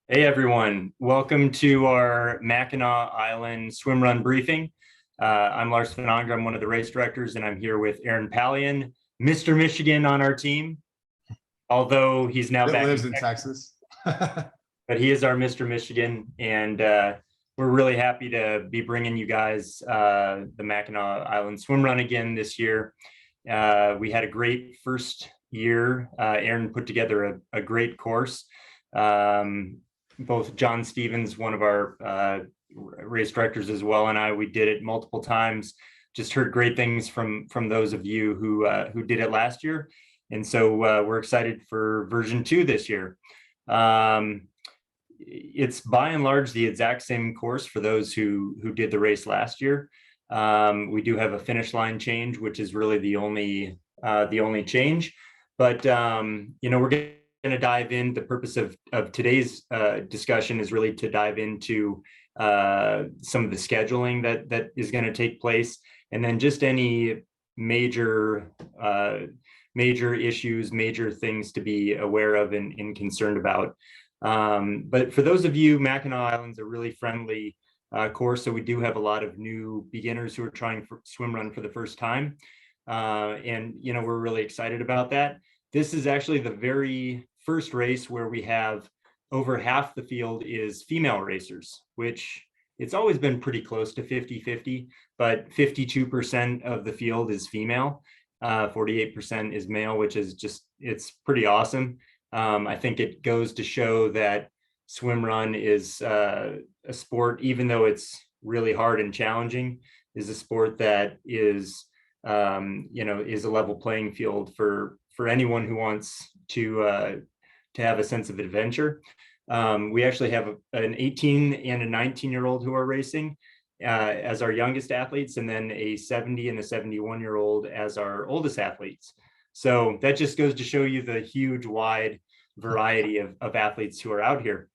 Hey everyone, welcome to our Mackinac Island swim run briefing. I'm Lars Finanger, I'm one of the race directors, and I'm here with Aaron Pallian, Mr. Michigan on our team, although he's now That back lives in in Texas, Texas. but he is our Mr. Michigan, and we're really happy to be bringing you guys the Mackinac Island swim run again this year. We had a great first year. Aaron put together a great course. Both John Stevens, one of our race directors as well, and we did it multiple times. Just heard great things from those of you who did it last year. And so we're excited for version 2 this year. It's by and large the exact same course for those who did the race last year. We do have a finish line change, which is really the only change. But we're going to dive in. The purpose of today's discussion is really to dive into some of the scheduling that is going to take place, and then just any major issues, major things to be aware of and concerned about. But for those of you, Mackinac Island's a really friendly course, so we do have a lot of new beginners who are trying for swim run for the first time, and we're really excited about that. This is actually the very first race where we have over half the field is female racers, which it's always been pretty close to 50-50, but 52% of the field is female, 48% is male, which is it's pretty awesome. I think it goes to show that swim run is a sport, even though it's really hard and challenging, is a sport that is is a level playing field for anyone who wants to have a sense of adventure. We actually have an 18 and a 19-year-old who are racing as our youngest athletes, and then a 70 and a 71-year-old as our oldest athletes. So that just goes to show you the huge, wide variety of athletes who are out here.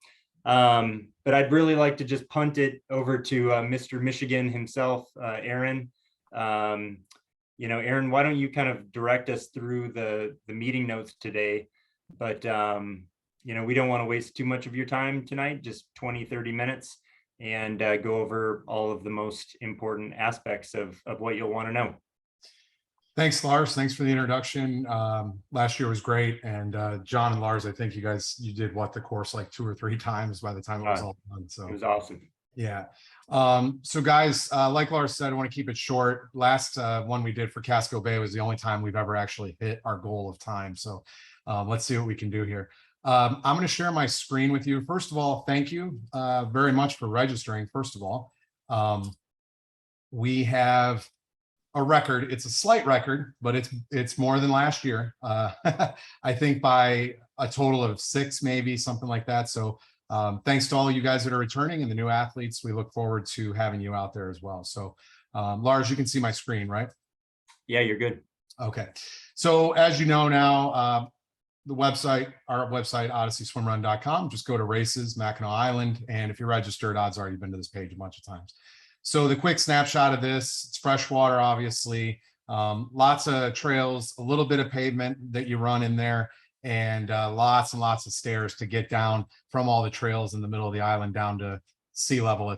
But I'd really like to just punt it over to Mr. Michigan himself, Aaron. Aaron, why don't you kind of direct us through the meeting notes today? But we don't want to waste too much of your time tonight, just 20-30 minutes, and go over all of the most important aspects of what you'll want to know. Thanks, Lars. Thanks for the introduction. Last year was great. And John and Lars, I think you did the course like 2 or 3 times by the time it was all done. So it was awesome. Yeah. So guys, like Lars said, I want to keep it short. Last one we did for Casco Bay was the only time we've ever actually hit our goal of time. So let's see what we can do here. I'm going to share my screen with you. First of all, thank you very much for registering. First of all, we have a record. It's a slight record, but it's more than last year. I think by a total of 6, maybe something like that. So thanks to all you guys that are returning and the new athletes. We look forward to having you out there as well. So Lars, you can see my screen, right? Yeah, you're good. Okay. So as you know now, our website, odysseyswimrun.com, just go to races, Mackinac Island. And if you're registered, odds are you've been to this page a bunch of times. So the quick snapshot of this, it's freshwater, obviously, lots of trails, a little bit of pavement that you run in there, and lots and lots of stairs to get down from all the trails in the middle of the island down to sea level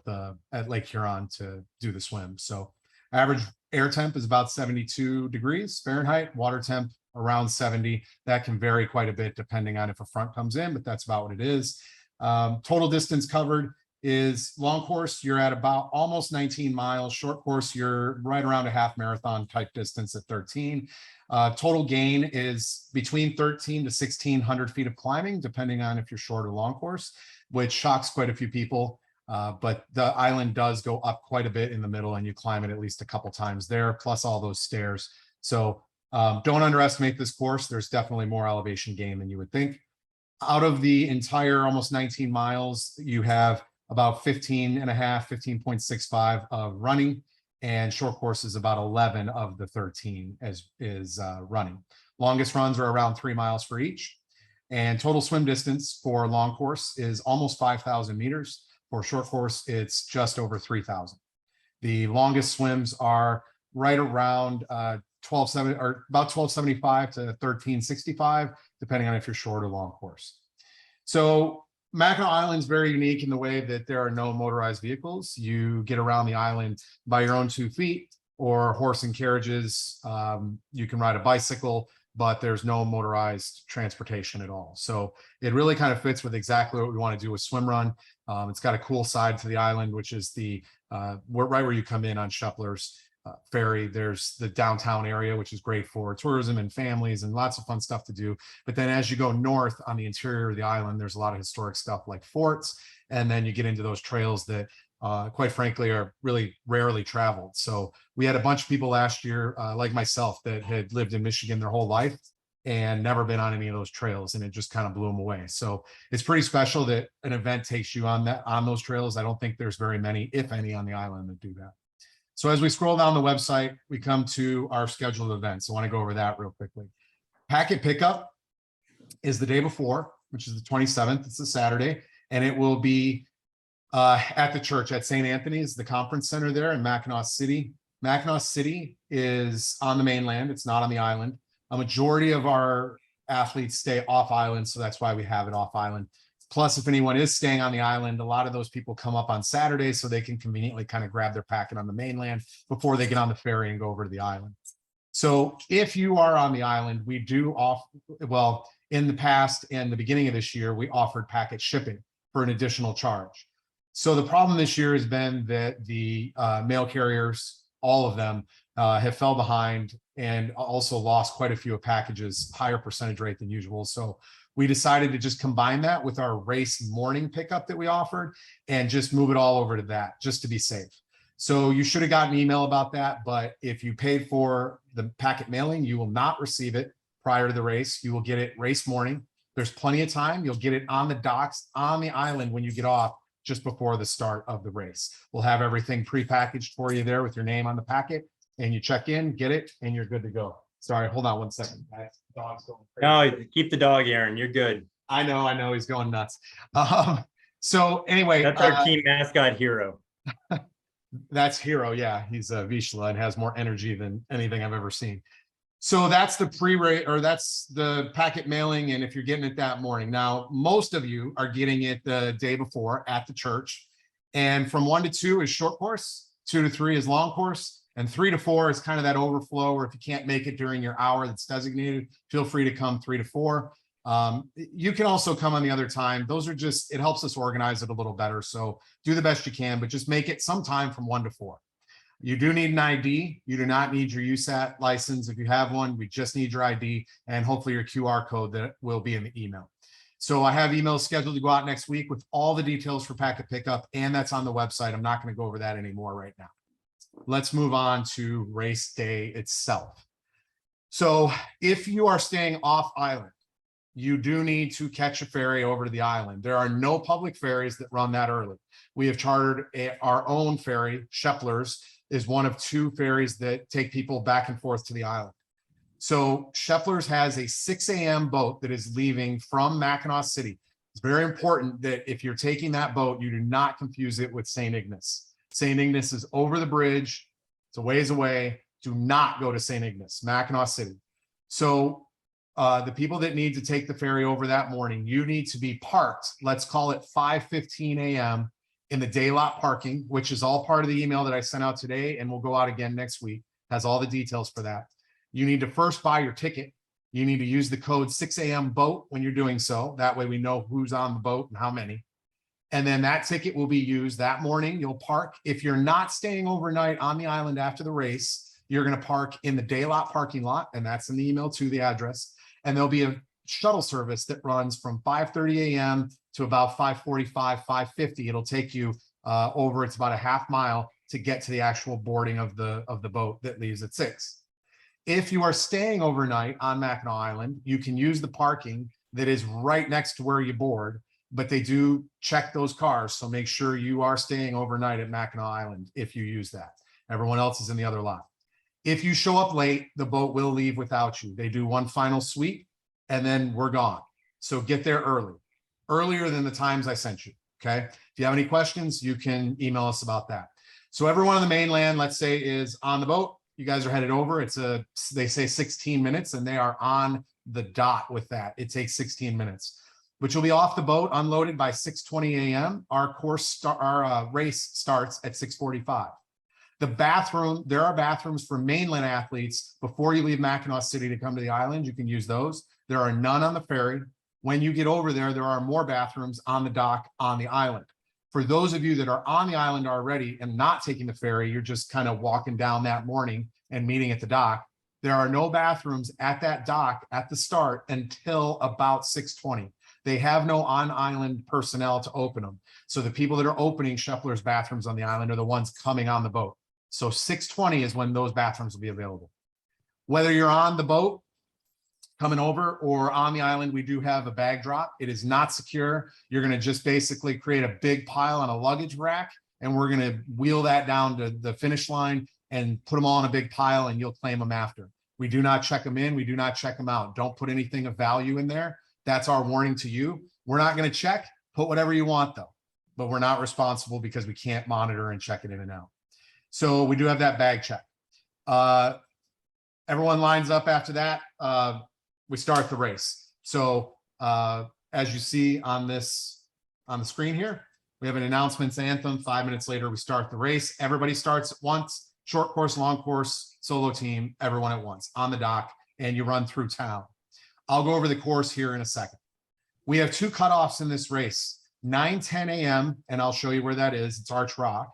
at Lake Huron to do the swim. So average air temp is about 72 degrees Fahrenheit, water temp around 70. That can vary quite a bit depending on if a front comes in, but that's about what it is. Total distance covered is long course, you're at about almost 19 miles. Short course, you're right around a half marathon type distance at 13. Total gain is between 13 to 1600 feet of climbing, depending on if you're short or long course, which shocks quite a few people. But the island does go up quite a bit in the middle, and you climb it at least a couple times there, plus all those stairs. So don't underestimate this course. There's definitely more elevation gain than you would think. Out of the entire almost 19 miles, you have about 15.65 of running, and short course is about 11 of the 13 is running. Longest runs are around 3 miles for each, and total swim distance for long course is almost 5,000 meters. For short course, it's just over 3,000. The longest swims are right around 1270 or about 1275 to 1365, depending on if you're short or long course. So Mackinac Island is very unique in the way that there are no motorized vehicles. You get around the island by your own 2 feet or horse and carriages. You can ride a bicycle, but there's no motorized transportation at all. So it really kind of fits with exactly what we want to do with Swimrun. It's got a cool side to the island, which is the right where you come in on Shepler's ferry. There's the downtown area, which is great for tourism and families and lots of fun stuff to do. But then as you go north on the interior of the island, there's a lot of historic stuff like forts. And then you get into those trails that quite frankly are really rarely traveled. So we had a bunch of people last year, like myself, that had lived in Michigan their whole life and never been on any of those trails, and it just kind of blew them away. So it's pretty special that an event takes you on those trails. I don't think there's very many, if any, on the island that do that. So as we scroll down the website, we come to our scheduled events. I want to go over that real quickly. Packet pickup is the day before, which is the 27th. It's a Saturday, and it will be at the church at St. Anthony's, the conference center there in Mackinac City. Mackinac City is on the mainland. It's not on the island. A majority of our athletes stay off island, so that's why we have it off island. Plus, if anyone is staying on the island, a lot of those people come up on Saturday so they can conveniently kind of grab their packet on the mainland before they get on the ferry and go over to the island. So if you are on the island, we do in the past and the beginning of this year, we offered packet shipping for an additional charge. So the problem this year has been that the mail carriers, all of them, have fell behind and also lost quite a few packages, higher percentage rate than usual. So we decided to just combine that with our race morning pickup that we offered and just move it all over to that, just to be safe. So you should have gotten an email about that, but if you paid for the packet mailing, you will not receive it prior to the race. You will get it race morning. There's plenty of time. You'll get it on the docks on the island when you get off, just before the start of the race. We'll have everything prepackaged for you there with your name on the packet, and you check in, get it, and you're good to go. Sorry, hold on one second. Dog's going crazy. No, keep the dog, Aaron. You're good. I know, he's going nuts. So anyway, that's our team mascot, Hero. That's Hero. Yeah, he's a Vizsla and has more energy than anything I've ever seen. So that's the pre-race, or that's the packet mailing. And if you're getting it that morning, now most of you are getting it the day before at the church. And from 1 to 2 is short course, 2 to 3 is long course, and 3 to 4 is kind of that overflow, or if you can't make it during your hour that's designated, feel free to come 3 to 4. You can also come on the other time. Those are just, it helps us organize it a little better. So do the best you can, but just make it sometime from 1 to 4. You do need an ID. You do not need your USAT license. If you have one, we just need your ID and hopefully your QR code that will be in the email. So I have emails scheduled to go out next week with all the details for packet pickup, and that's on the website. I'm not going to go over that anymore right now. Let's move on to race day itself. So if you are staying off island, you do need to catch a ferry over to the island. There are no public ferries that run that early. We have chartered our own ferry. Shepler's is one of 2 ferries that take people back and forth to the island. So Shepler's has a 6 a.m. boat that is leaving from Mackinac City. It's very important that if you're taking that boat, you do not confuse it with St. Ignace. St. Ignace is over the bridge. It's a ways away. Do not go to St. Ignace, Mackinac City. So the people that need to take the ferry over that morning, you need to be parked. Let's call it 5:15 a.m. in the day lot parking, which is all part of the email that I sent out today and will go out again next week. Has all the details for that. You need to first buy your ticket. You need to use the code 6 a.m. boat when you're doing so. That way we know who's on the boat and how many. And then that ticket will be used that morning. You'll park. If you're not staying overnight on the island after the race, you're going to park in the day lot parking lot. And that's in the email to the address. And there'll be a shuttle service that runs from 5:30 a.m. to about 5:45, 5:50. It'll take you over, it's about a half mile to get to the actual boarding of the boat that leaves at 6. If you are staying overnight on Mackinac Island, you can use the parking that is right next to where you board, but they do check those cars. So make sure you are staying overnight at Mackinac Island if you use that. Everyone else is in the other lot. If you show up late, the boat will leave without you. They do one final sweep and then we're gone. So get there early, earlier than the times I sent you. Okay. If you have any questions, you can email us about that. So everyone on the mainland, let's say, is on the boat. You guys are headed over. They say 16 minutes and they are on the dot with that. It takes 16 minutes. but you'll be off the boat unloaded by 6:20 a.m. Our race starts at 6:45. The bathroom, there are bathrooms for mainland athletes before you leave Mackinac City to come to the island. You can use those. There are none on the ferry. When you get over there, there are more bathrooms on the dock on the island. For those of you that are on the island already and not taking the ferry, you're just kind of walking down that morning and meeting at the dock. There are no bathrooms at that dock at the start until about 6:20. They have no on-island personnel to open them. So the people that are opening Scheffler's bathrooms on the island are the ones coming on the boat. So 6:20 is when those bathrooms will be available. Whether you're on the boat coming over or on the island, we do have a bag drop. It is not secure. You're going to just basically create a big pile on a luggage rack, and we're going to wheel that down to the finish line and put them all in a big pile, and you'll claim them after. We do not check them in. We do not check them out. Don't put anything of value in there. That's our warning to you. We're not going to check. Put whatever you want, though, but we're not responsible because we can't monitor and check it in and out. So we do have that bag check. Everyone lines up after that. We start the race. So as you see on the screen here, we have an announcements anthem. 5 minutes later, we start the race. Everybody starts at once, short course, long course, solo team, everyone at once on the dock, and you run through town. I'll go over the course here in a second. We have two cutoffs in this race, 9:10 a.m., and I'll show you where that is. It's Arch Rock.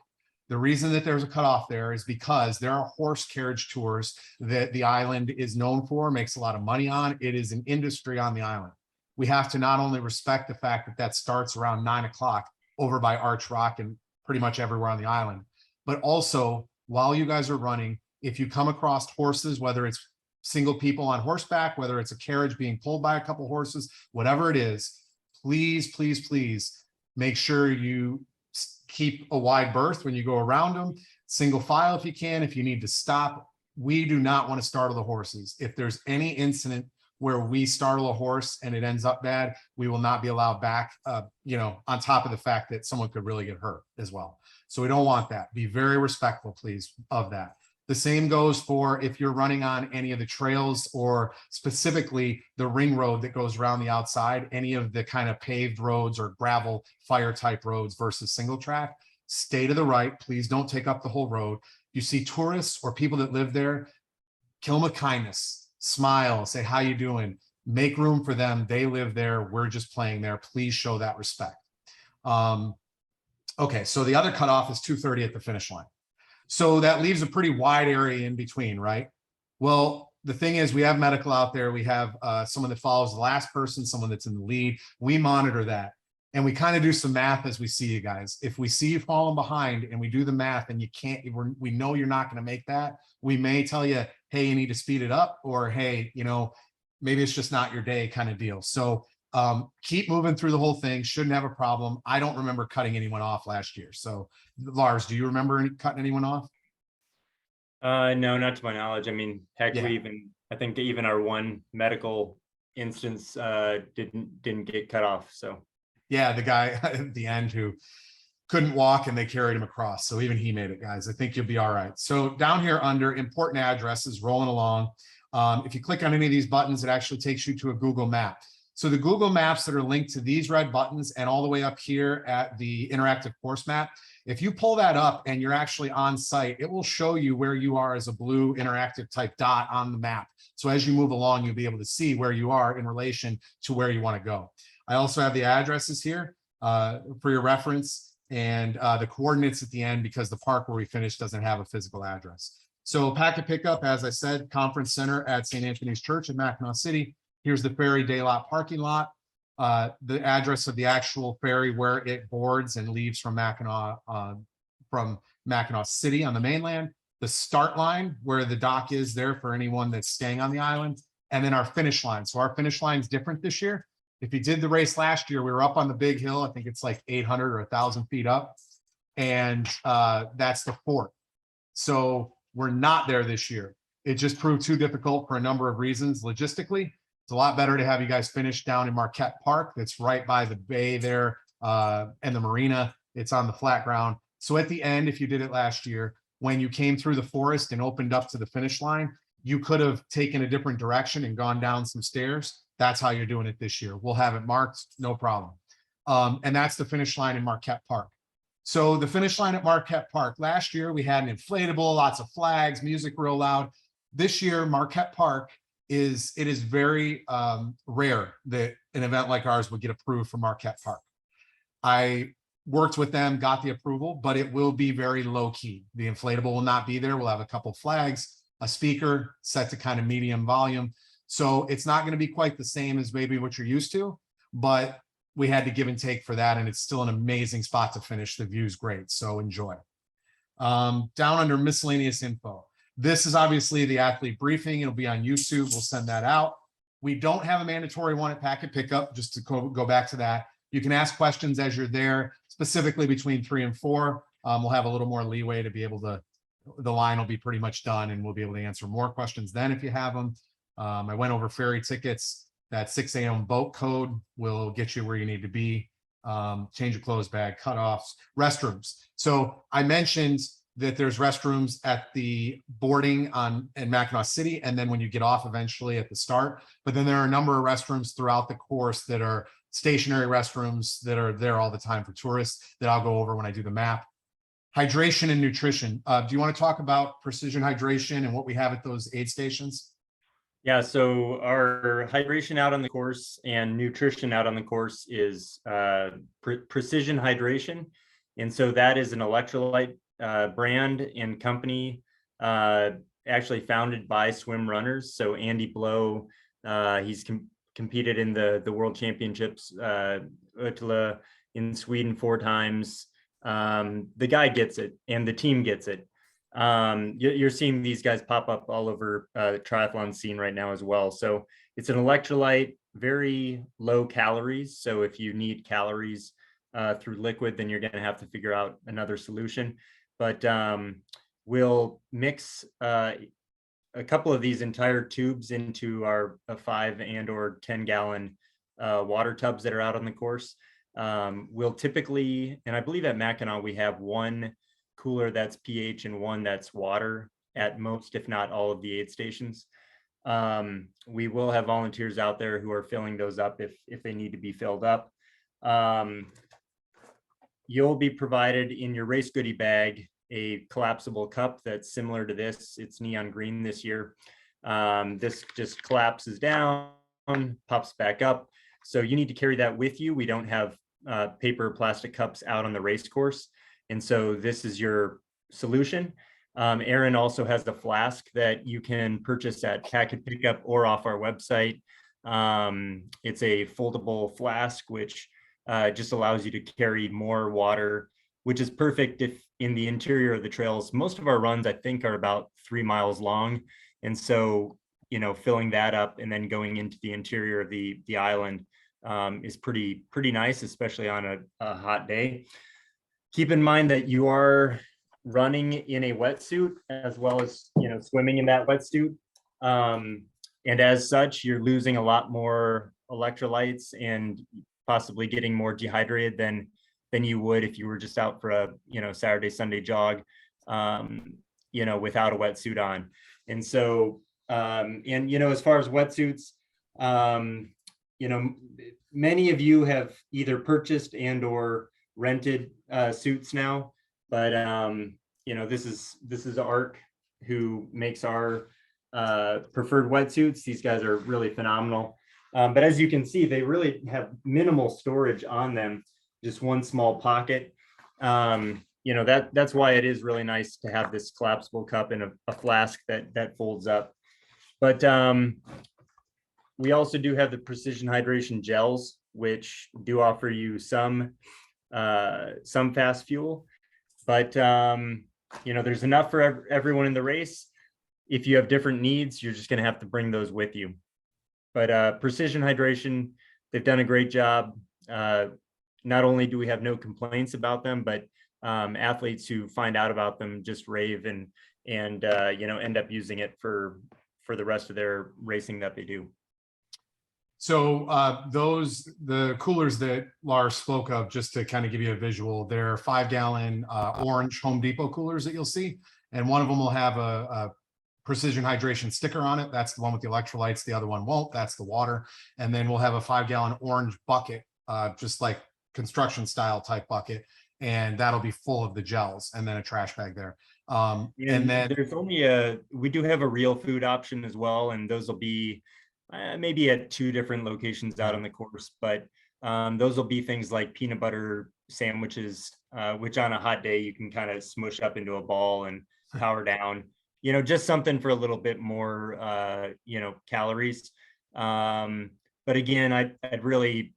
The reason that there's a cutoff there is because there are horse carriage tours that the island is known for, makes a lot of money on. It is an industry on the island. We have to not only respect the fact that that starts around 9 o'clock over by Arch Rock and pretty much everywhere on the island, but also while you guys are running, if you come across horses, whether it's single people on horseback, whether it's a carriage being pulled by a couple horses, whatever it is, please, please, please make sure you keep a wide berth when you go around them, single file if you can. If you need to stop, we do not want to startle the horses. If there's any incident where we startle a horse and it ends up bad, we will not be allowed back, on top of the fact that someone could really get hurt as well. So we don't want that. Be very respectful, please, of that. The same goes for if you're running on any of the trails or specifically the ring road that goes around the outside, any of the kind of paved roads or gravel fire type roads versus single track, stay to the right. Please don't take up the whole road. You see tourists or people that live there, kill them with kindness, smile, say, how you doing? Make room for them. They live there. We're just playing there. Please show that respect. Okay, so the other cutoff is 2:30 at the finish line. So that leaves a pretty wide area in between, right? Well, the thing is, we have medical out there. We have someone that follows the last person, someone that's in the lead. We monitor that. And we kind of do some math as we see you guys. If we see you falling behind and we do the math and you can't, we know you're not going to make that, we may tell you, hey, you need to speed it up, or hey, maybe it's just not your day kind of deal. So keep moving through the whole thing. Shouldn't have a problem. I don't remember cutting anyone off last year. So Lars, do you remember cutting anyone off? No, not to my knowledge. I mean, heck, Yeah. I think even our one medical instance didn't get cut off. So yeah, the guy at the end who couldn't walk and they carried him across. So even he made it, guys. I think you'll be all right. So down here under important addresses, rolling along. If you click on any of these buttons, it actually takes you to a Google map. So the Google Maps that are linked to these red buttons and all the way up here at the interactive course map, if you pull that up and you're actually on site, it will show you where you are as a blue interactive type dot on the map. So as you move along, you'll be able to see where you are in relation to where you want to go. I also have the addresses here for your reference and the coordinates at the end, because the park where we finished doesn't have a physical address. So packet pickup, as I said, conference center at St. Anthony's Church in Mackinac City. Here's the ferry day lot parking lot, the address of the actual ferry where it boards and leaves from Mackinac City on the mainland, the start line where the dock is there for anyone that's staying on the island, and then our finish line. So our finish line is different this year. If you did the race last year, we were up on the big hill. I think it's like 800 or 1,000 feet up, and that's the fort. So we're not there this year. It just proved too difficult for a number of reasons. Logistically, it's a lot better to have you guys finish down in Marquette Park. That's right by the bay there and the marina. It's on the flat ground. So at the end, if you did it last year, when you came through the forest and opened up to the finish line, you could have taken a different direction and gone down some stairs. That's how you're doing it this year. We'll have it marked, no problem. And that's the finish line in Marquette Park. So the finish line at Marquette Park, last year we had an inflatable, lots of flags, music real loud. This year, Marquette Park it is very rare that an event like ours would get approved for Marquette Park. I worked with them, got the approval, but it will be very low key. The inflatable will not be there. We'll have a couple flags, a speaker set to kind of medium volume. So it's not going to be quite the same as maybe what you're used to, but we had to give and take for that. And it's still an amazing spot to finish. The view's great. So enjoy. Down under miscellaneous info. This is obviously the athlete briefing. It'll be on YouTube. We'll send that out. We don't have a mandatory one at packet pickup, just to go back to that. You can ask questions as you're there, specifically between 3 and 4. We'll have a little more leeway to be able to, the line will be pretty much done and we'll be able to answer more questions then if you have them. I went over ferry tickets. That 6 a.m. boat code will get you where you need to be. Change of clothes bag, cutoffs, restrooms. So I mentioned that there's restrooms at the boarding in Mackinac City, and then when you get off eventually at the start. But then there are a number of restrooms throughout the course that are stationary restrooms that are there all the time for tourists that I'll go over when I do the map. Hydration and nutrition. Do you want to talk about precision hydration and what we have at those aid stations? Yeah, so our hydration out on the course and nutrition out on the course is Precision Hydration. And so that is an electrolyte brand and company actually founded by swim runners. So Andy Blow, he's competed in the World Championships, Uttala in Sweden 4 times. The guy gets it and the team gets it. You're seeing these guys pop up all over the triathlon scene right now as well. So it's an electrolyte, very low calories. So if you need calories through liquid, then you're going to have to figure out another solution. But we'll mix a couple of these entire tubes into our 5 and or 10 gallon water tubs that are out on the course. We'll typically, and I believe at Mackinac, we have one cooler that's pH and one that's water at most, if not all of the aid stations. We will have volunteers out there who are filling those up if they need to be filled up. You'll be provided in your race goodie bag a collapsible cup that's similar to this. It's neon green this year. This just collapses down, pops back up. So you need to carry that with you. We don't have paper or plastic cups out on the race course. And so this is your solution. Aaron also has the flask that you can purchase at packet pickup or off our website. It's a foldable flask, which just allows you to carry more water, which is perfect if in the interior of the trails. Most of our runs, I think, are about 3 miles long. And so, you know, filling that up and then going into the interior of the island is pretty nice, especially on a hot day. Keep in mind that you are running in a wetsuit as well as, you know, swimming in that wetsuit. And as such, you're losing a lot more electrolytes and possibly getting more dehydrated than you would if you were just out for a, you know, Saturday, Sunday jog, you know, without a wetsuit on. And so, and, you know, as far as wetsuits, you know, many of you have either purchased and or rented suits now, but, you know, this is ARC who makes our preferred wetsuits. These guys are really phenomenal. But as you can see, they really have minimal storage on them, just one small pocket. You know, that's why it is really nice to have this collapsible cup and a flask that folds up. But we also do have the Precision Hydration gels, which do offer you some fast fuel. But, you know, there's enough for everyone in the race. If you have different needs, you're just going to have to bring those with you. But Precision Hydration, they've done a great job. Not only do we have no complaints about them, but athletes who find out about them just rave and you know, end up using it for the rest of their racing that they do. So the coolers that Lars spoke of, just to kind of give you a visual, they're 5 gallon orange Home Depot coolers that you'll see. And one of them will have a precision hydration sticker on it. That's the one with the electrolytes. The other one won't. That's the water. And then we'll have a 5-gallon orange bucket, just like construction style type bucket. And that'll be full of the gels, and then a trash bag there. And then there's only we do have a real food option as well. And those will be maybe at 2 different locations out on the course, but those will be things like peanut butter sandwiches, which on a hot day you can kind of smush up into a ball and power down, just something for a little bit more, calories. But again, I'd really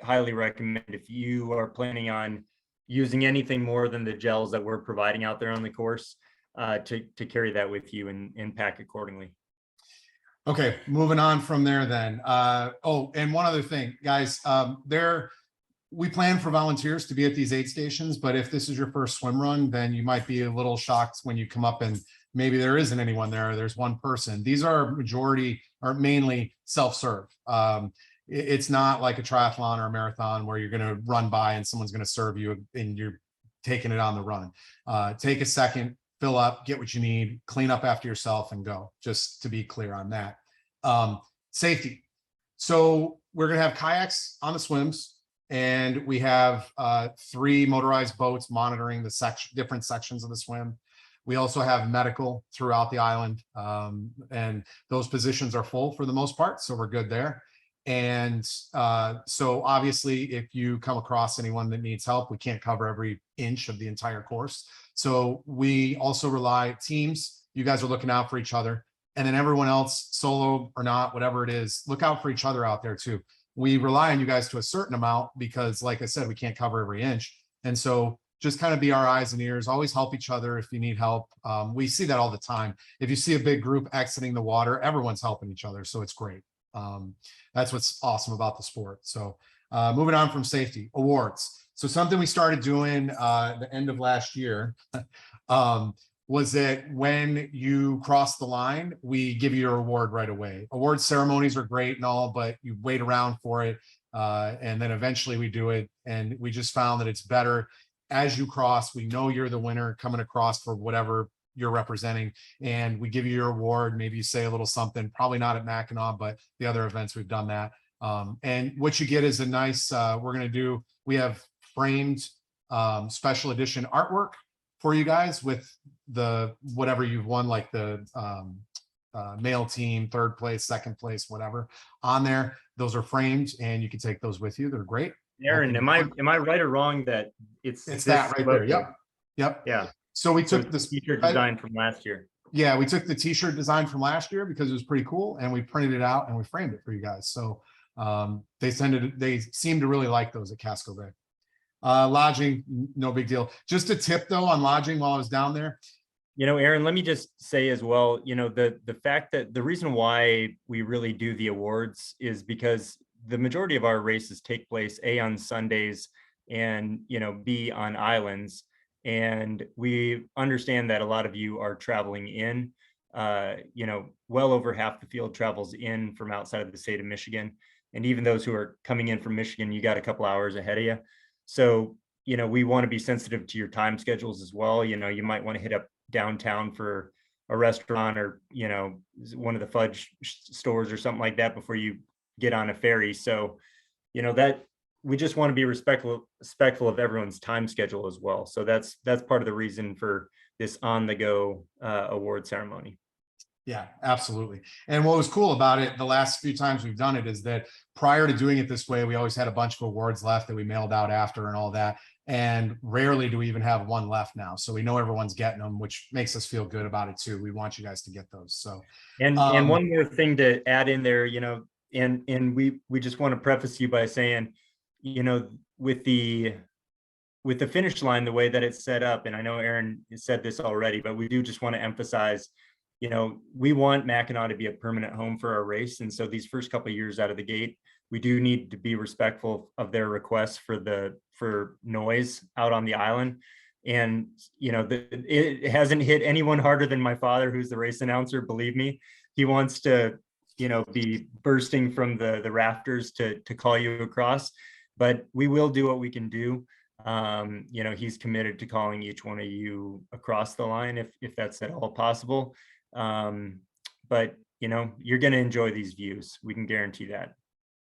highly recommend, if you are planning on using anything more than the gels that we're providing out there on the course, to carry that with you and pack accordingly. Okay, moving on from there then. Oh, and one other thing, guys, we plan for volunteers to be at these aid stations, but if this is your first swim run, then you might be a little shocked when you come up and maybe there isn't anyone there, or there's one person. These are mainly self-serve. It's not like a triathlon or a marathon where you're going to run by and someone's going to serve you and you're taking it on the run. Take a second, fill up, get what you need, clean up after yourself, and go, just to be clear on that. Safety. So we're going to have kayaks on the swims, and we have 3 motorized boats monitoring the different sections of the swim. We also have medical throughout the island, and those positions are full for the most part, so we're good there. And so obviously, if you come across anyone that needs help, we can't cover every inch of the entire course. So we also rely teams. You guys are looking out for each other, and then everyone else, solo or not, whatever it is, look out for each other out there too. We rely on you guys to a certain amount because, like I said, we can't cover every inch. And so just kind of be our eyes and ears, always help each other if you need help. We see that all the time. If you see a big group exiting the water, everyone's helping each other. So it's great. That's what's awesome about the sport. So moving on from safety, awards. So something we started doing the end of last year was that when you cross the line, we give you your award right away. Award ceremonies are great and all, but you wait around for it. And then eventually we do it. And we just found that it's better as you cross. We know you're the winner coming across for whatever you're representing, and we give you your award. Maybe you say a little something, probably not at Mackinac, but the other events we've done that. And what you get is a nice, we have framed special edition artwork for you guys with the whatever you've won, like the male team, 3rd place, 2nd place, whatever on there. Those are framed, and you can take those with you. They're great. Aaron, am I right or wrong that it's that right there? Yep. Yeah. So we took this t-shirt design from last year. Yeah, we took the t-shirt design from last year because it was pretty cool, and we printed it out and we framed it for you guys. So they seem to really like those at Casco Bay. Lodging, no big deal. Just a tip though on lodging while I was down there. Aaron, let me just say as well, the fact that the reason why we really do the awards is because the majority of our races take place A, on Sundays, and B, on islands. And we understand that a lot of you are traveling in, well over half the field travels in from outside of the state of Michigan. And even those who are coming in from Michigan, you got a couple hours ahead of you. So, we want to be sensitive to your time schedules as well. You might want to hit up downtown for a restaurant or, one of the fudge stores or something like that before you get on a ferry. So, that we just want to be respectful of everyone's time schedule as well. So that's part of the reason for this on the go award ceremony. Yeah, absolutely. And what was cool about it the last few times we've done it is that prior to doing it this way, we always had a bunch of awards left that we mailed out after and all that. And rarely do we even have one left now. So we know everyone's getting them, which makes us feel good about it too. We want you guys to get those. So and one more thing to add in there, and we just want to preface you by saying, with the finish line, the way that it's set up, and I know Aaron said this already, but we do just want to emphasize, we want Mackinac to be a permanent home for our race. And so these first couple of years out of the gate, we do need to be respectful of their requests for noise out on the island. And, it hasn't hit anyone harder than my father, who's the race announcer. Believe me, he wants to, be bursting from the rafters to call you across. But we will do what we can do. He's committed to calling each one of you across the line if that's at all possible. But you're going to enjoy these views. We can guarantee that.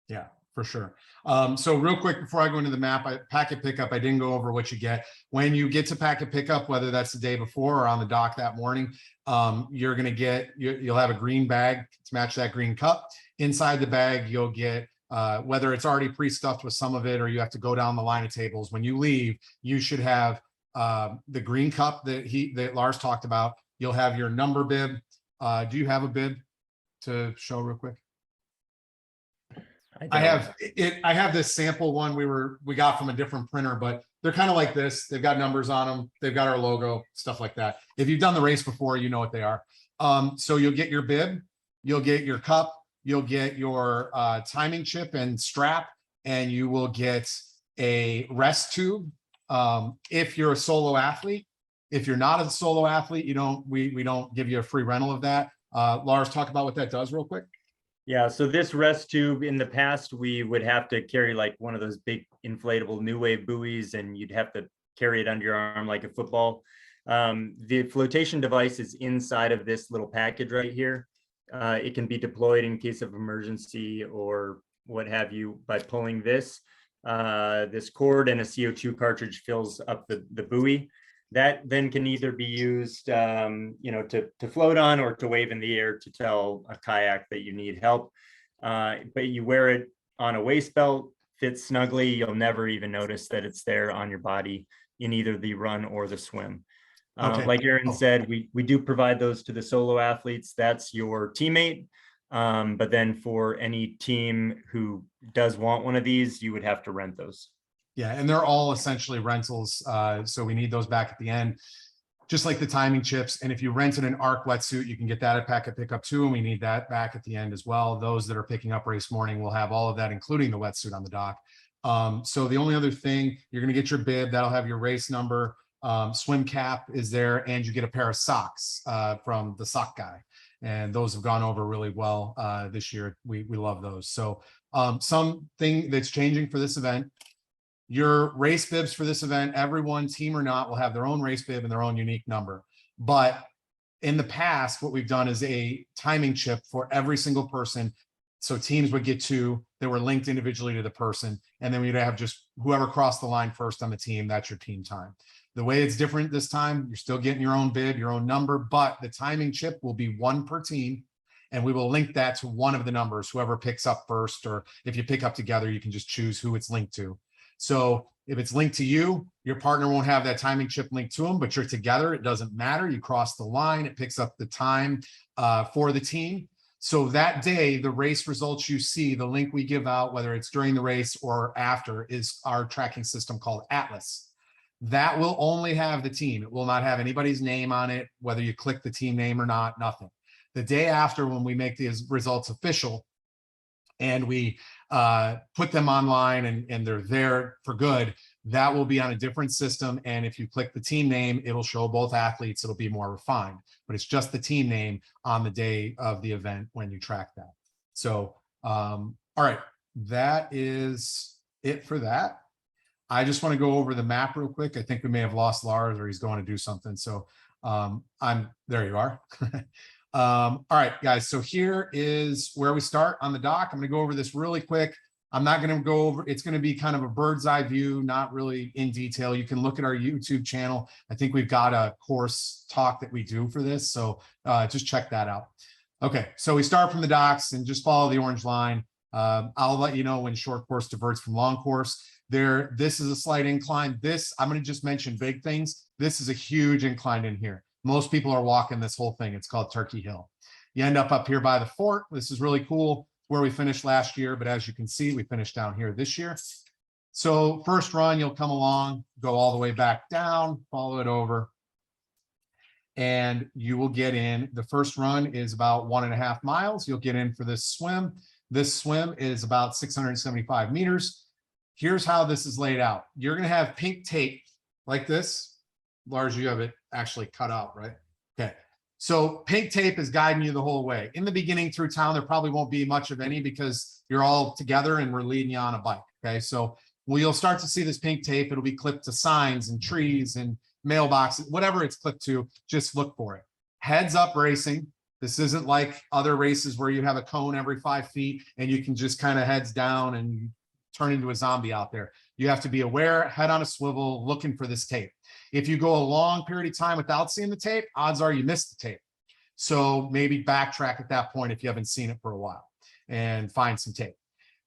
Yeah, for sure. So real quick, before I go into the map, packet pickup, I didn't go over what you get. When you get to packet pickup, whether that's the day before or on the dock that morning, you're going to get, you'll have a green bag to match that green cup. Inside the bag, you'll get, whether it's already pre-stuffed with some of it, or you have to go down the line of tables. When you leave, you should have the green cup that Lars talked about. You'll have your number bib. Do you have a bib to show real quick? I have this sample one we got from a different printer, but they're kind of like this. They've got numbers on them. They've got our logo, stuff like that. If you've done the race before, you know what they are. So you'll get your bib, you'll get your cup, you'll get your timing chip and strap, and you will get a rest tube. If you're a solo athlete. If you're not a solo athlete, we don't give you a free rental of that. Lars, talk about what that does real quick. Yeah, so this rest tube, in the past, we would have to carry like one of those big inflatable new wave buoys, and you'd have to carry it under your arm like a football. The flotation device is inside of this little package right here. It can be deployed in case of emergency or what have you by pulling this. This cord and a CO2 cartridge fills up the buoy. That then can either be used, to float on or to wave in the air to tell a kayak that you need help. But you wear it on a waist belt, fits snugly. You'll never even notice that it's there on your body in either the run or the swim. Okay. Like Aaron said, we do provide those to the solo athletes. That's your teammate. But then for any team who does want one of these, you would have to rent those. Yeah, and they're all essentially rentals. So we need those back at the end, just like the timing chips. And if you rented an ARC wetsuit, you can get that at packet pickup too. And we need that back at the end as well. Those that are picking up race morning will have all of that, including the wetsuit on the dock. So the only other thing, you're going to get your bib. That'll have your race number. Swim cap is there, and you get a pair of socks from the sock guy. And those have gone over really well this year. We love those. So something that's changing for this event, your race bibs for this event, everyone, team or not, will have their own race bib and their own unique number. But in the past, what we've done is a timing chip for every single person. So teams would get two that were linked individually to the person. And then we'd have just whoever crossed the line first on the team, that's your team time. The way it's different this time, you're still getting your own bib, your own number, but the timing chip will be one per team. And we will link that to one of the numbers, whoever picks up first, or if you pick up together, you can just choose who it's linked to. So if it's linked to you, your partner won't have that timing chip linked to them, but you're together. It doesn't matter. You cross the line. It picks up the time for the team. So that day, the race results you see, the link we give out, whether it's during the race or after, is our tracking system called Atlas. That will only have the team. It will not have anybody's name on it, whether you click the team name or not, nothing. The day after, when we make these results official, and we put them online and they're there for good, that will be on a different system. And if you click the team name, it'll show both athletes. It'll be more refined, but it's just the team name on the day of the event when you track that. So, all right, that is it for that. I just want to go over the map real quick. I think we may have lost Lars, or he's going to do something. So there you are. All right, guys, so here is where we start on the dock. I'm going to go over this really quick. I'm not going to go over, it's going to be kind of a bird's eye view, not really in detail. You can look at our YouTube channel. I think we've got a course talk that we do for this, so just check that out. Okay, so we start from the docks and just follow the orange line. I'll let you know when short course diverts from long course. This is a slight incline. I'm going to just mention big things. This is a huge incline in here. Most people are walking this whole thing. It's called Turkey Hill. You end up here by the fort. This is really cool, where we finished last year, but as you can see, we finished down here this year. So first run, you'll come along, go all the way back down, follow it over, and you will get in. The first run is about 1.5 miles. You'll get in for this swim. This swim is about 675 meters. Here's how this is laid out. You're going to have pink tape like this. Lars, you have it actually cut out, right? Okay. So pink tape is guiding you the whole way. In the beginning through town, there probably won't be much of any because you're all together and we're leading you on a bike. Okay. So you'll start to see this pink tape. It'll be clipped to signs and trees and mailboxes, whatever it's clipped to, just look for it. Heads up racing. This isn't like other races where you have a cone every 5 feet and you can just kind of heads down and turn into a zombie out there. You have to be aware, head on a swivel, looking for this tape. If you go a long period of time without seeing the tape, odds are you missed the tape. So maybe backtrack at that point if you haven't seen it for a while and find some tape.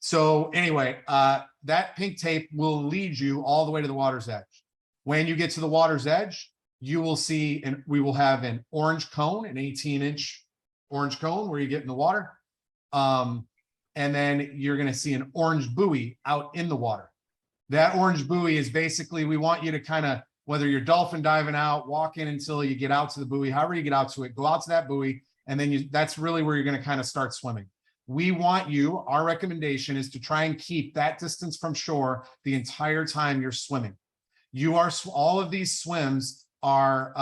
So anyway, that pink tape will lead you all the way to the water's edge. When you get to the water's edge, you will see, and we will have an orange cone, an 18-inch orange cone where you get in the water. And then you're going to see an orange buoy out in the water. That orange buoy is basically, we want you to kind of, whether you're dolphin diving out, walk in until you get out to the buoy, however you get out to it, go out to that buoy, and then that's really where you're going to kind of start swimming. We want you, our recommendation is to try and keep that distance from shore the entire time you're swimming. All of these swims are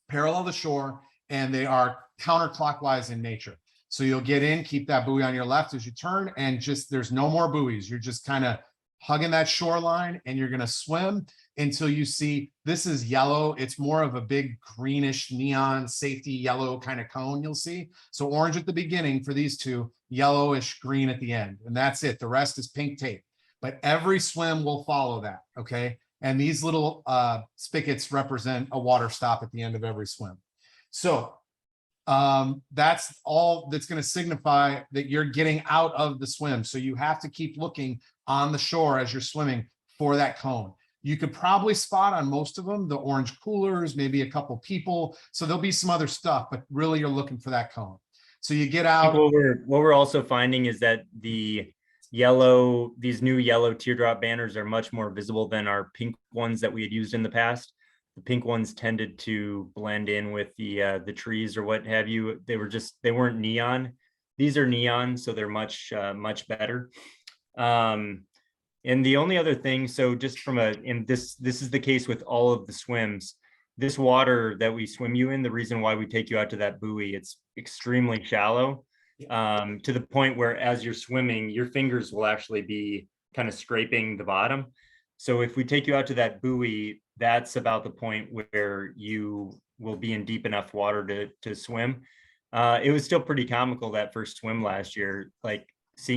parallel to shore, and they are counterclockwise in nature. So you'll get in, keep that buoy on your left as you turn, and there's no more buoys. You're just kind of hugging that shoreline, and you're going to swim until you see, this is yellow. It's more of a big greenish neon safety yellow kind of cone you'll see. So orange at the beginning for these two, yellowish green at the end. And that's it. The rest is pink tape. But every swim will follow that, okay? And these little spigots represent a water stop at the end of every swim. So that's all that's going to signify that you're getting out of the swim. So you have to keep looking on the shore as you're swimming for that cone. You could probably spot on most of them, the orange coolers, maybe a couple people. So there'll be some other stuff, but really you're looking for that cone. So you get out. What we're also finding is that these new yellow teardrop banners are much more visible than our pink ones that we had used in the past. The pink ones tended to blend in with the trees or what have you. They weren't neon. These are neon, so they're much better. And the only other thing, so just this is the case with all of the swims. This water that we swim you in, the reason why we take you out to that buoy, it's extremely shallow, to the point where as you're swimming, your fingers will actually be kind of scraping the bottom. So if we take you out to that buoy, that's about the point where you will be in deep enough water to swim. It was still pretty comical that first swim last year, like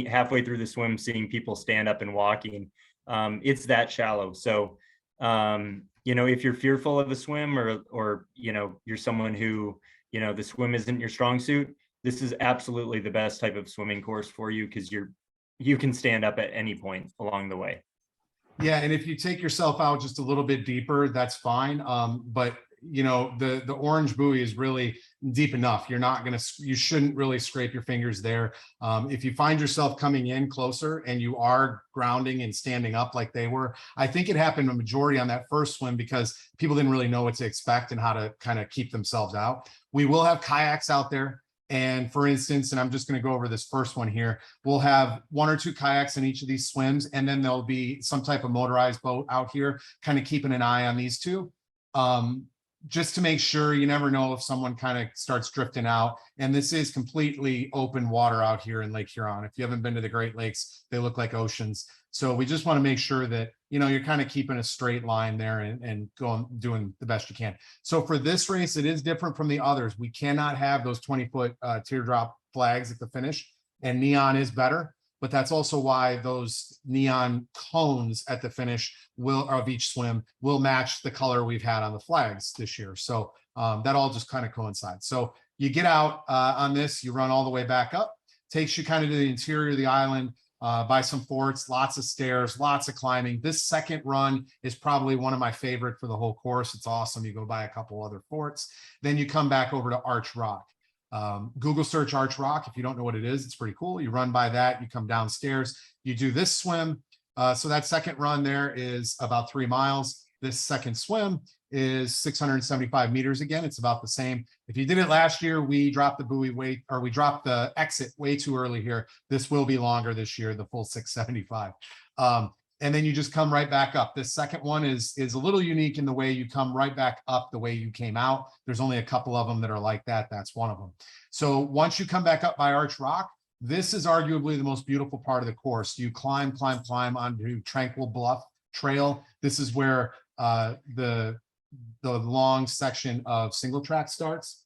halfway through the swim, seeing people stand up and walking. It's that shallow. So, if you're fearful of a swim or you're someone who, the swim isn't your strong suit, this is absolutely the best type of swimming course for you, because you can stand up at any point along the way. Yeah, and if you take yourself out just a little bit deeper, that's fine. But the orange buoy is really deep enough. You shouldn't really scrape your fingers there. If you find yourself coming in closer and you are grounding and standing up like they were, I think it happened a majority on that first swim because people didn't really know what to expect and how to kind of keep themselves out. We will have kayaks out there. And for instance, and I'm just going to go over this first one here, we'll have 1 or 2 kayaks in each of these swims, and then there'll be some type of motorized boat out here, kind of keeping an eye on these two. Just to make sure, you never know if someone kind of starts drifting out. And this is completely open water out here in Lake Huron. If you haven't been to the Great Lakes, they look like oceans. So we just want to make sure that, you're kind of keeping a straight line there and doing the best you can. So for this race, it is different from the others. We cannot have those 20-foot teardrop flags at the finish, and neon is better. But that's also why those neon cones at the finish of each swim will match the color we've had on the flags this year. So that all just kind of coincides. So you get out on this, you run all the way back up, takes you kind of to the interior of the island, by some forts, lots of stairs, lots of climbing. This second run is probably one of my favorite for the whole course. It's awesome. You go by a couple other forts, then you come back over to Arch Rock. Google search Arch Rock. If you don't know what it is, it's pretty cool. You run by that, you come downstairs, you do this swim. So that second run there is about 3 miles. This second swim is 675 meters. Again, it's about the same. If you did it last year, we dropped the buoy we dropped the exit way too early here. This will be longer this year, the full 675. And then you just come right back up. This second one is a little unique in the way you come right back up the way you came out. There's only a couple of them that are like that. That's one of them. So once you come back up by Arch Rock, this is arguably the most beautiful part of the course. You climb onto Tranquil Bluff Trail. This is where the long section of single track starts.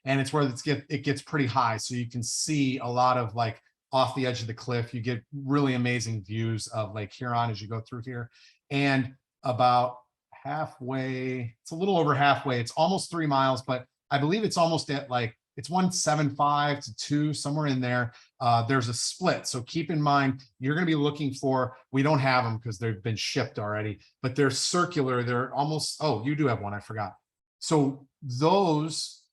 and it's where it gets pretty high. So you can see a lot of like off the edge of the cliff. You get really amazing views of Lake Huron as you go through here. And about halfway, it's a little over halfway, it's almost 3 miles, but I believe it's almost at like, it's 175 to 2, somewhere in there. There's a split. So keep in mind, you're going to be looking for, we don't have them because they've been shipped already, but they're circular. They're almost, oh, you do have one, I forgot. So those,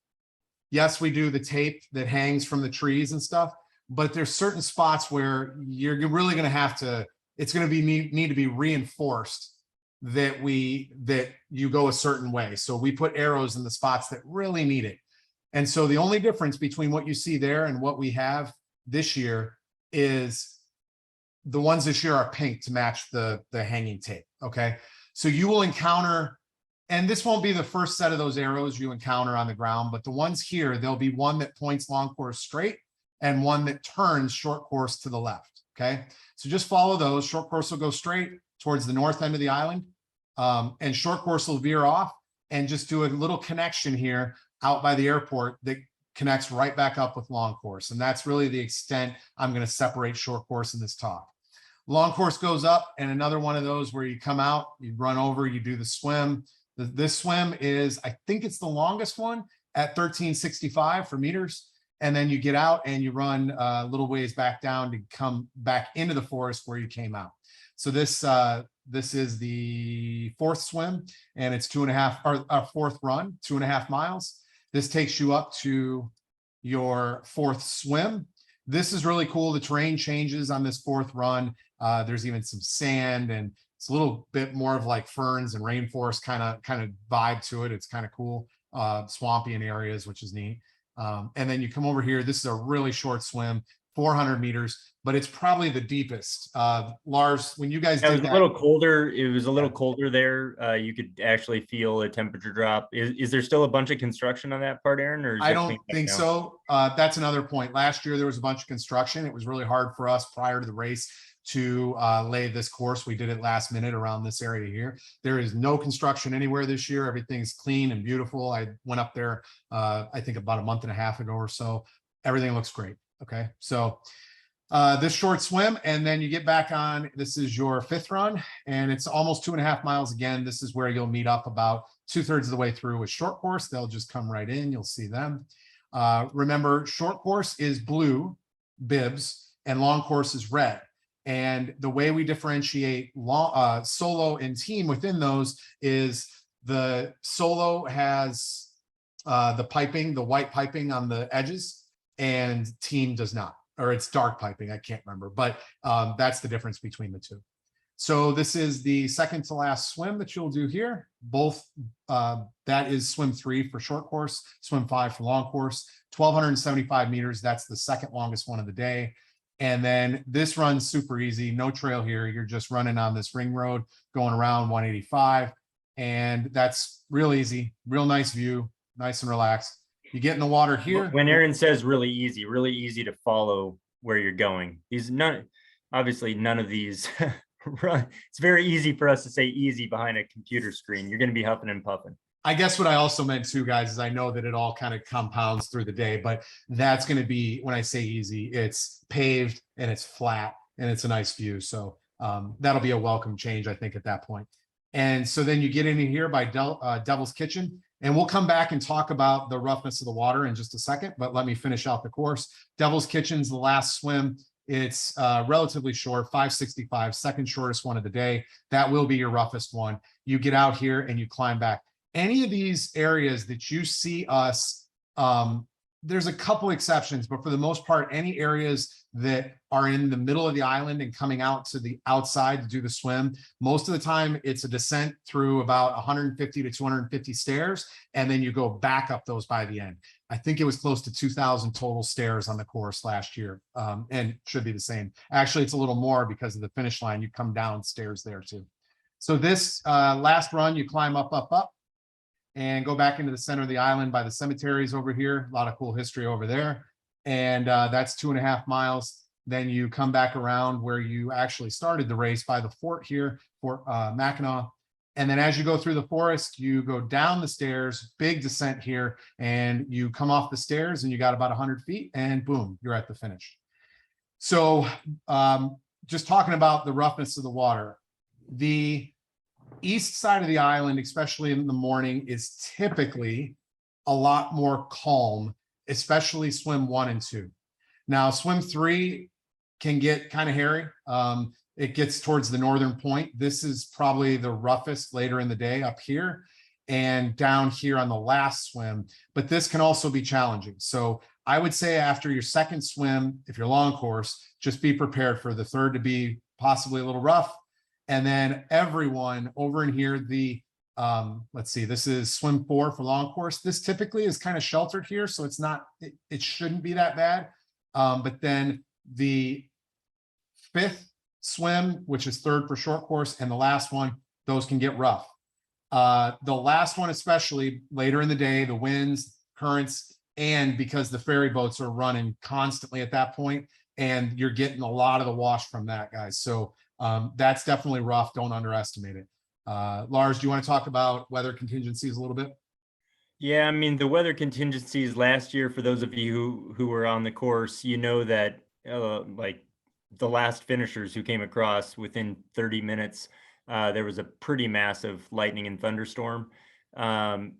yes, we do the tape that hangs from the trees and stuff, but there's certain spots where you're really going to have to, it's going to be need to be reinforced that you go a certain way. So we put arrows in the spots that really need it. And so the only difference between what you see there and what we have this year is the ones this year are pink to match the hanging tape. Okay. So you will encounter, and this won't be the first set of those arrows you encounter on the ground, but the ones here, there'll be one that points long course straight and one that turns short course to the left. Okay. So just follow those. Short course will go straight towards the north end of the island, and short course will veer off and just do a little connection here out by the airport that connects right back up with long course. And that's really the extent I'm going to separate short course in this talk. Long course goes up, and another one of those where you come out, you run over, you do the swim. This swim is, I think it's the longest one at 1365 for meters. And then you get out and you run a little ways back down to come back into the forest where you came out. So this is the fourth swim, and it's 2.5, or our fourth run, 2.5 miles. This takes you up to your fourth swim. This is really cool. The terrain changes on this fourth run. There's even some sand, and it's a little bit more of like ferns and rainforest kind of vibe to it. It's kind of cool, swampy in areas, which is neat. And then you come over here. This is a really short swim, 400 meters, but it's probably the deepest. Lars, when you guys did it was a little colder. It was a little colder there. You could actually feel a temperature drop. Is there still a bunch of construction on that part, Aaron? Or I don't think so. That's another point. Last year, there was a bunch of construction. It was really hard for us prior to the race to lay this course. We did it last minute around this area here. There is no construction anywhere this year. Everything's clean and beautiful. I went up there, I think about a month and a half ago or so. Everything looks great. Okay. So this short swim, and then you get back on. This is your fifth run, and it's almost 2.5 miles again. This is where you'll meet up about 2/3 of the way through with short course. They'll just come right in. You'll see them. Remember, short course is blue, bibs, and long course is red. And the way we differentiate solo and team within those is the solo has the piping, the white piping on the edges, and team does not, or it's dark piping. I can't remember, but that's the difference between the two. So this is the second to last swim that you'll do here. Both, that is swim 3 for short course, swim 5 for long course, 1,275 meters. That's the second longest one of the day. And then this runs super easy, no trail here. You're just running on this ring road, going around 185. And that's real easy, real nice view, nice and relaxed. You get in the water here. When Aaron says really easy to follow where you're going. Obviously none of these run. It's very easy for us to say easy behind a computer screen. You're going to be huffing and puffing. I guess what I also meant too, guys, is I know that it all kind of compounds through the day, but that's going to be, when I say easy, it's paved and it's flat and it's a nice view. So that'll be a welcome change, I think, at that point. And so then you get in here by Devil's Kitchen, and we'll come back and talk about the roughness of the water in just a second, but let me finish out the course. Devil's Kitchen's the last swim. It's relatively short, 565, second shortest one of the day. That will be your roughest one. You get out here and you climb back. Any of these areas that you see us, there's a couple exceptions, but for the most part, any areas that are in the middle of the island and coming out to the outside to do the swim, most of the time it's a descent through about 150 to 250 stairs, and then you go back up those by the end. I think it was close to 2,000 total stairs on the course last year, and should be the same. Actually, it's a little more because of the finish line. You come down stairs there too. So this last run, you climb up, and go back into the center of the island by the cemeteries over here. A lot of cool history over there. And that's 2.5 miles. Then you come back around where you actually started the race by the fort here, Fort Mackinac. And then as you go through the forest, you go down the stairs, big descent here, and you come off the stairs and you got about 100 feet and boom, you're at the finish. So just talking about the roughness of the water, the east side of the island, especially in the morning, is typically a lot more calm, especially swim 1 and 2. Now, swim 3 can get kind of hairy. It gets towards the northern point. This is probably the roughest later in the day up here and down here on the last swim, but this can also be challenging. So I would say after your second swim, if you're long course, just be prepared for the third to be possibly a little rough. And then everyone over in here, let's see, this is swim 4 for long course. This typically is kind of sheltered here, so it's not, it shouldn't be that bad. But then the 5th swim, which is 3rd for short course, and the last one, those can get rough. The last one, especially later in the day, the winds, currents, and because the ferry boats are running constantly at that point, and you're getting a lot of the wash from that, guys. So that's definitely rough. Don't underestimate it. Lars, do you want to talk about weather contingencies a little bit? Yeah, I mean, the weather contingencies last year, for those of you who were on the course, you know that like the last finishers who came across within 30 minutes, there was a pretty massive lightning and thunderstorm.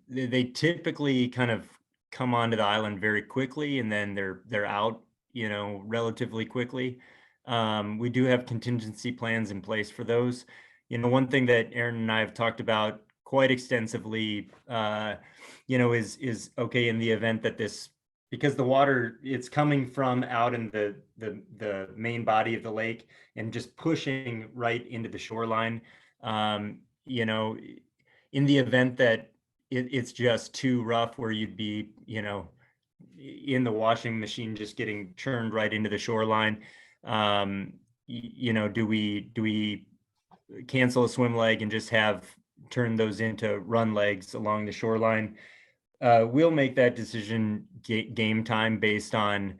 They typically kind of come onto the island very quickly, and then they're out, you know, relatively quickly. We do have contingency plans in place for those. You know, one thing that Aaron and I have talked about quite extensively, you know, is okay, in the event that this, because the water, it's coming from out in the main body of the lake and just pushing right into the shoreline. You know, in the event that it's just too rough where you'd be, you know, in the washing machine just getting churned right into the shoreline, you know, do we cancel a swim leg and just turn those into run legs along the shoreline? We'll make that decision game time based on,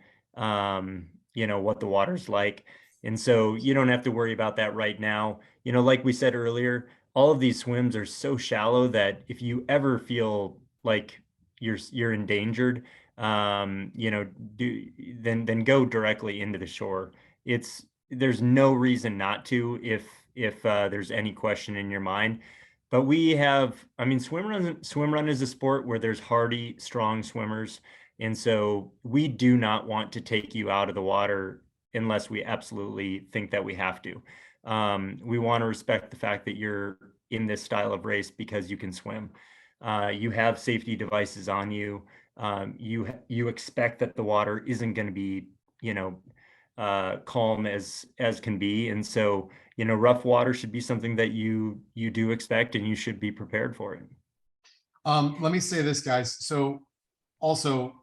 you know, what the water's like. And so you don't have to worry about that right now. You know, like we said earlier, all of these swims are so shallow that if you ever feel like you're endangered, you know, then go directly into the shore. There's no reason not to if there's any question in your mind. But we have, I mean, swim run is a sport where there's hardy, strong swimmers. And so we do not want to take you out of the water unless we absolutely think that we have to. We want to respect the fact that you're in this style of race because you can swim. You have safety devices on you. You expect that the water isn't going to be, you know, calm as can be. And so, you know, rough water should be something that you do expect, and you should be prepared for it. Let me say this, guys. So also,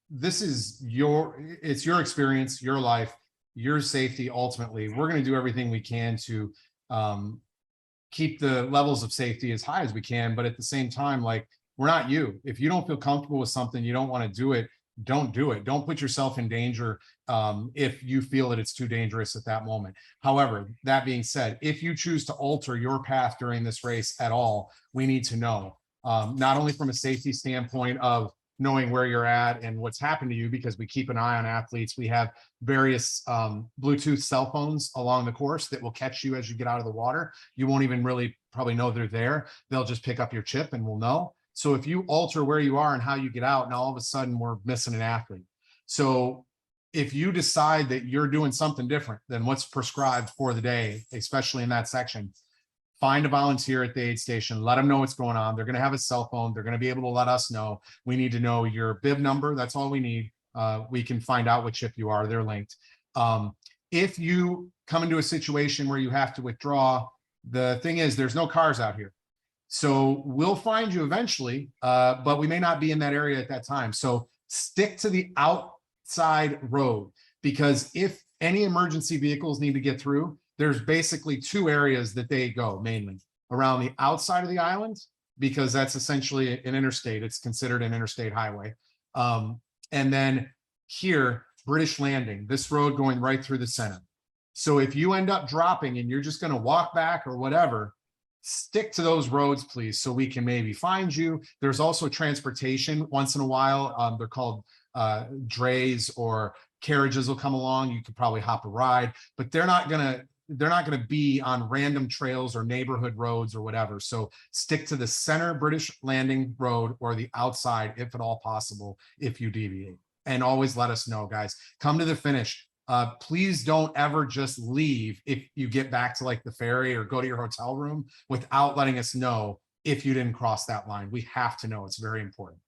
this is it's your experience, your life, your safety. Ultimately, we're going to do everything we can to keep the levels of safety as high as we can. But at the same time, like, we're not you. If you don't feel comfortable with something, you don't want to do it, don't do it. Don't put yourself in danger if you feel that it's too dangerous at that moment. However, that being said, if you choose to alter your path during this race at all, we need to know, not only from a safety standpoint of knowing where you're at and what's happened to you, because we keep an eye on athletes. We have various Bluetooth cell phones along the course that will catch you as you get out of the water. You won't even really probably know they're there. They'll just pick up your chip and we'll know. So if you alter where you are and how you get out, now all of a sudden we're missing an athlete. So if you decide that you're doing something different than what's prescribed for the day, especially in that section, find a volunteer at the aid station, let them know what's going on. They're going to have a cell phone. They're going to be able to let us know. We need to know your bib number. That's all we need. We can find out what ship you are. They're linked. If you come into a situation where you have to withdraw, the thing is, there's no cars out here. So we'll find you eventually, but we may not be in that area at that time. So stick to the outside road, because if any emergency vehicles need to get through, there's basically 2 areas that they go mainly around the outside of the island, because that's essentially an interstate. It's considered an interstate highway. And then here, British Landing, this road going right through the center. So if you end up dropping and you're just going to walk back or whatever, stick to those roads, please, so we can maybe find you. There's also transportation once in a while. They're called drays, or carriages will come along. You could probably hop a ride, but they're not gonna be on random trails or neighborhood roads or whatever. So stick to the center British Landing Road or the outside, if at all possible, if you deviate. And always let us know, guys. Come to the finish. Please don't ever just leave if you get back to like the ferry or go to your hotel room without letting us know if you didn't cross that line. We have to know. It's very important.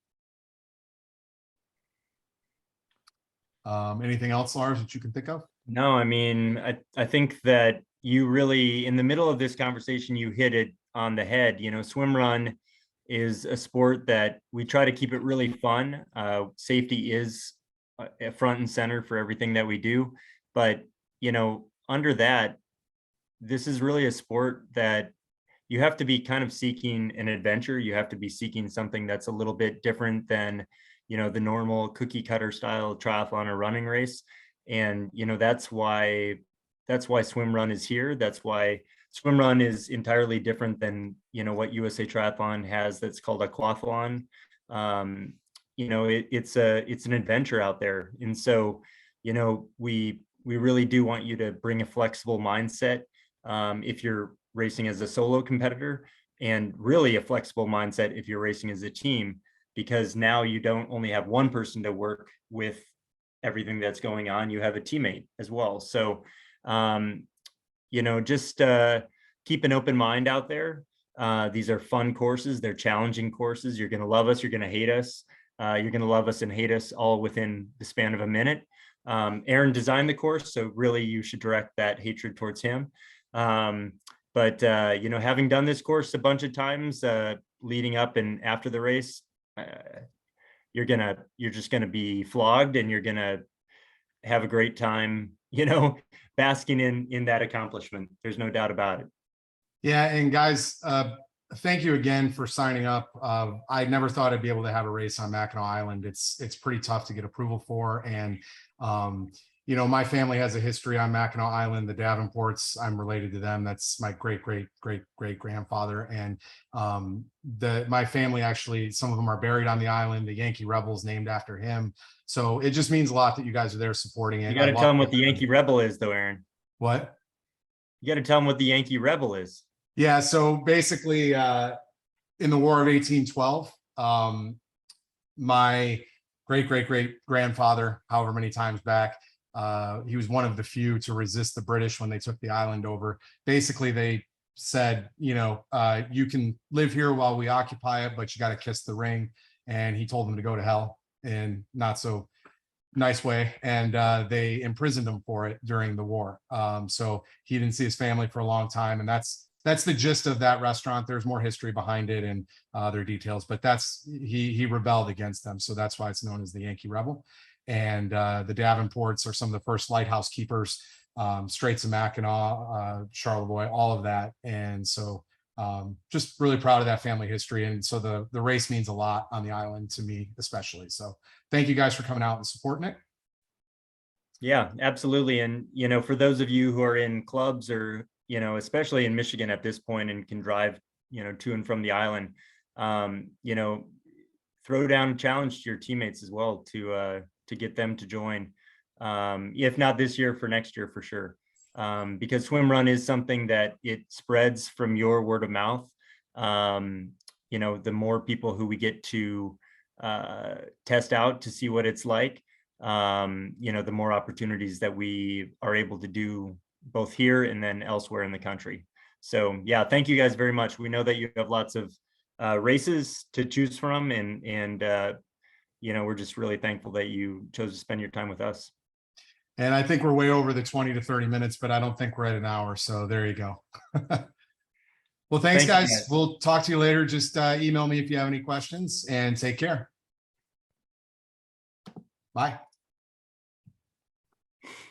Anything else, Lars, that you can think of? No, I mean, I think that you really, in the middle of this conversation, you hit it on the head. You know, swim run is a sport that we try to keep it really fun. Safety is front and center for everything that we do. But, you know, under that, this is really a sport that you have to be kind of seeking an adventure. You have to be seeking something that's a little bit different than, you know, the normal cookie cutter style triathlon or running race. And, you know, that's why swim run is here. That's why swim run is entirely different than, you know, what USA Triathlon has that's called a quathlon. You know, it's an adventure out there. And so, you know, we really do want you to bring a flexible mindset if you're racing as a solo competitor, and really a flexible mindset if you're racing as a team, because now you don't only have one person to work with everything that's going on, you have a teammate as well. So, you know, just keep an open mind out there. These are fun courses. They're challenging courses. You're going to love us. You're going to hate us. You're going to love us and hate us all within the span of a minute. Aaron designed the course, so really you should direct that hatred towards him. But you know, having done this course a bunch of times, leading up and after the race, you're just gonna be flogged, and you're gonna have a great time, you know, basking in that accomplishment. There's no doubt about it. Yeah, and guys, thank you again for signing up. I never thought I'd be able to have a race on Mackinac Island. It's pretty tough to get approval for, and you know, my family has a history on Mackinac Island. The Davenports, I'm related to them. That's my great grandfather, and my family actually, some of them are buried on the island. The Yankee Rebel's named after him. So it just means a lot that you guys are there supporting it. You got to tell them what the Yankee Rebel is, though, Aaron. What? You got to tell them what the Yankee Rebel is. Yeah, so basically, in the War of 1812, my great grandfather, however many times back, he was one of the few to resist the British when they took the island over. Basically, they said, you know, you can live here while we occupy it, but you got to kiss the ring. And he told them to go to hell in not so nice way. And they imprisoned him for it during the war. So he didn't see his family for a long time. And that's the gist of that restaurant. There's more history behind it and other details, but he rebelled against them. So that's why it's known as the Yankee Rebel. And the Davenports are some of the first lighthouse keepers, Straits of Mackinac, Charlevoix, all of that. And so just really proud of that family history. And so the race means a lot on the island to me, especially. So thank you guys for coming out and supporting it. Yeah, absolutely. And, you know, for those of you who are in clubs or, you know, especially in Michigan at this point and can drive, you know, to and from the island, you know, throw down a challenge to your teammates as well to get them to join, if not this year, for next year, for sure. Because swim run is something that it spreads from your word of mouth. You know, the more people who we get to test out to see what it's like, you know, the more opportunities that we are able to do both here and then elsewhere in the country. So yeah, thank you guys very much. We know that you have lots of races to choose from, and you know, we're just really thankful that you chose to spend your time with us. And I think we're way over the 20 to 30 minutes, but I don't think we're at an hour. So there you go. Well, thanks, guys. We'll talk to you later. Just email me if you have any questions, and take care. Bye.